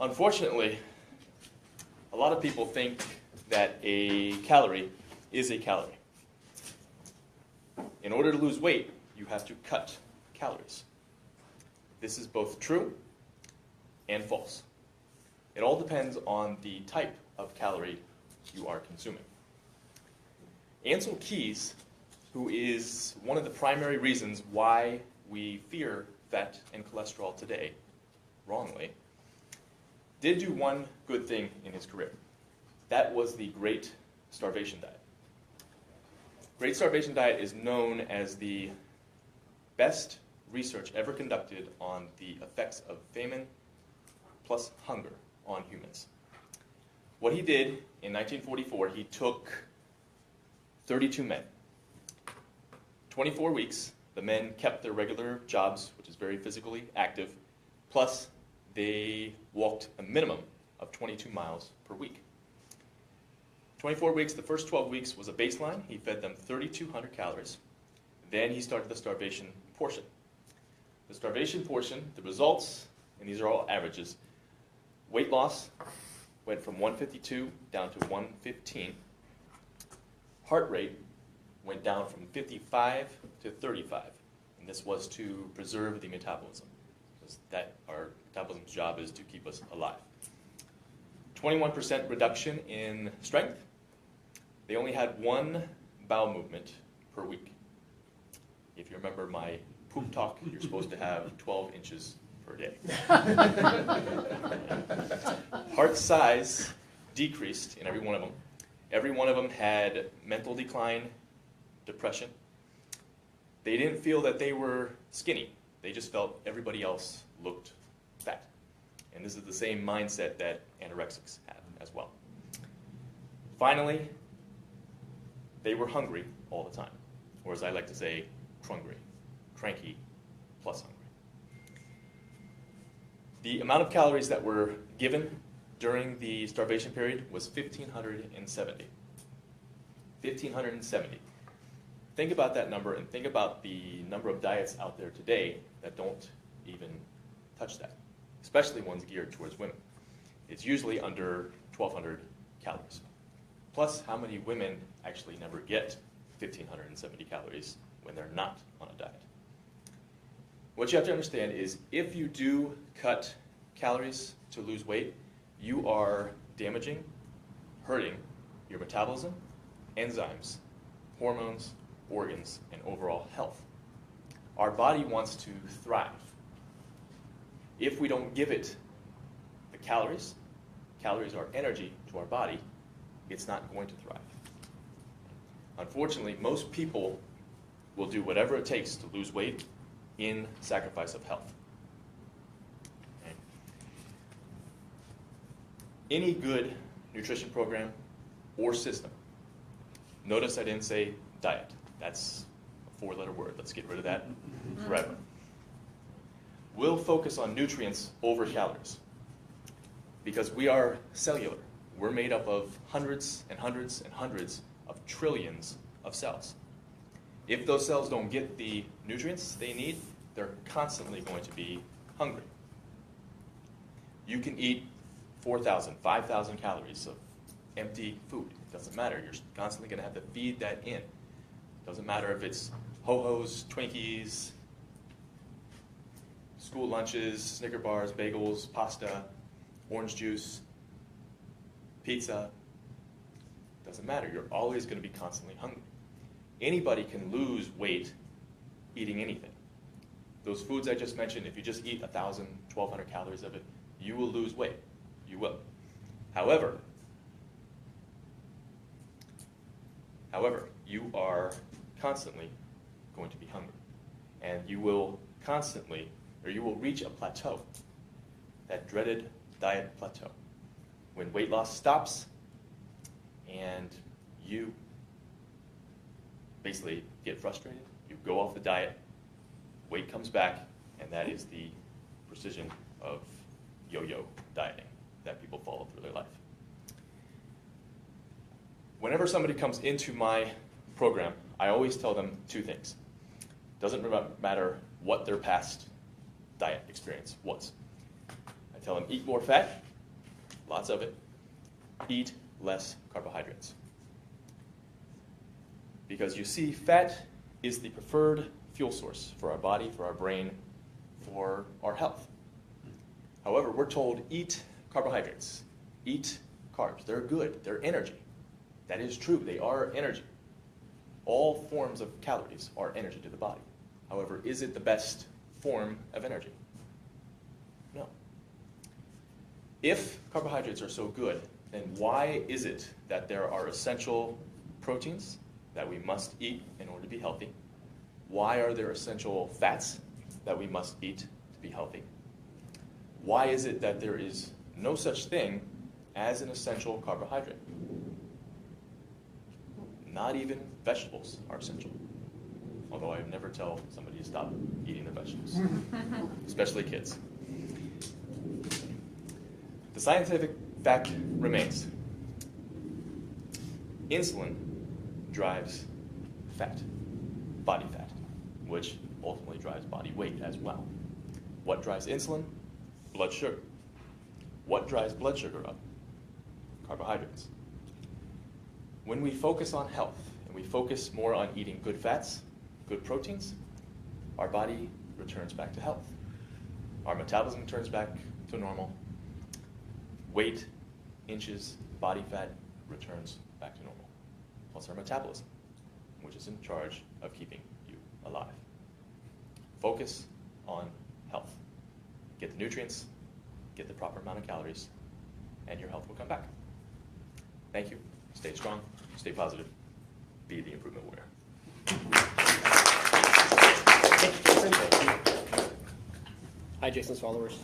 Unfortunately, a lot of people think that a calorie is a calorie. In order to lose weight, you have to cut calories. This is both true and false. It all depends on the type of calorie you are consuming. Ansel Keys, who is one of the primary reasons why we fear fat and cholesterol today, wrongly, did do one good thing in his career. That was the Great Starvation Diet. Great Starvation Diet is known as the best research ever conducted on the effects of famine plus hunger on humans. What he did in 1944, he took 32 men. 24 weeks, the men kept their regular jobs, which is very physically active, plus they walked a minimum of 22 miles per week. 24 weeks, the first 12 weeks was a baseline. He fed them 3,200 calories. Then he started the starvation portion. The starvation portion, the results, and these are all averages, weight loss went from 152 down to 115. Heart rate went down from 55 to 35. And this was to preserve the metabolism, because our metabolism's job is to keep us alive. 21% reduction in strength. They only had one bowel movement per week. If you remember my poop talk, you're supposed to have 12 inches per day. Heart size decreased in every one of them. Every one of them had mental decline, depression. They didn't feel that they were skinny. They just felt everybody else looked fat. And this is the same mindset that anorexics have as well. Finally, they were hungry all the time, or as I like to say, crungry, cranky plus hungry. The amount of calories that were given during the starvation period was 1,570. 1,570. Think about that number and think about the number of diets out there today that don't even touch that, especially ones geared towards women. It's usually under 1,200 calories. Plus, how many women actually never get 1,570 calories when they're not on a diet? What you have to understand is if you do cut calories to lose weight, you are damaging, hurting your metabolism, enzymes, hormones, organs, and overall health. Our body wants to thrive. If we don't give it the calories are energy to our body, it's not going to thrive. Unfortunately, most people will do whatever it takes to lose weight in sacrifice of health. Okay. Any good nutrition program or system, notice I didn't say diet. That's a 4-letter word. Let's get rid of that forever. We'll focus on nutrients over calories because we are cellular. We're made up of hundreds and hundreds and hundreds of trillions of cells. If those cells don't get the nutrients they need, they're constantly going to be hungry. You can eat 4,000, 5,000 calories of empty food. It doesn't matter. You're constantly going to have to feed that in. It doesn't matter if it's Ho-Hos, Twinkies, school lunches, Snicker bars, bagels, pasta, orange juice, pizza. Doesn't matter. You're always going to be constantly hungry. Anybody can lose weight eating anything. Those foods I just mentioned, if you just eat 1,000, 1,200 calories of it, you will lose weight. You will. However, you are constantly going to be hungry. And you will constantly, or you will reach a plateau, that dreaded diet plateau. When weight loss stops and you basically get frustrated, you go off the diet, weight comes back, and that is the precision of yo-yo dieting that people follow through their life. Whenever somebody comes into my program, I always tell them 2 things. Doesn't matter what their past diet experience was. I tell them eat more fat lots of it, eat less carbohydrates. Because you see, fat is the preferred fuel source for our body, for our brain, for our health. However, we're told eat carbohydrates, eat carbs. They're good, they're energy. That is true, they are energy. All forms of calories are energy to the body. However, is it the best form of energy? No. If carbohydrates are so good, then why is it that there are essential proteins that we must eat in order to be healthy? Why are there essential fats that we must eat to be healthy? Why is it that there is no such thing as an essential carbohydrate? Not even vegetables are essential. Although I would never tell somebody to stop eating their vegetables, especially kids. The scientific fact remains. Insulin drives fat, body fat, which ultimately drives body weight as well. What drives insulin? Blood sugar. What drives blood sugar up? Carbohydrates. When we focus on health, and we focus more on eating good fats, good proteins, our body returns back to health. Our metabolism returns back to normal. Weight, inches, body fat returns back to normal. Plus our metabolism, which is in charge of keeping you alive. Focus on health. Get the nutrients, get the proper amount of calories, and your health will come back. Thank you. Stay strong, stay positive, be the improvement warrior. Hi, Jason's followers.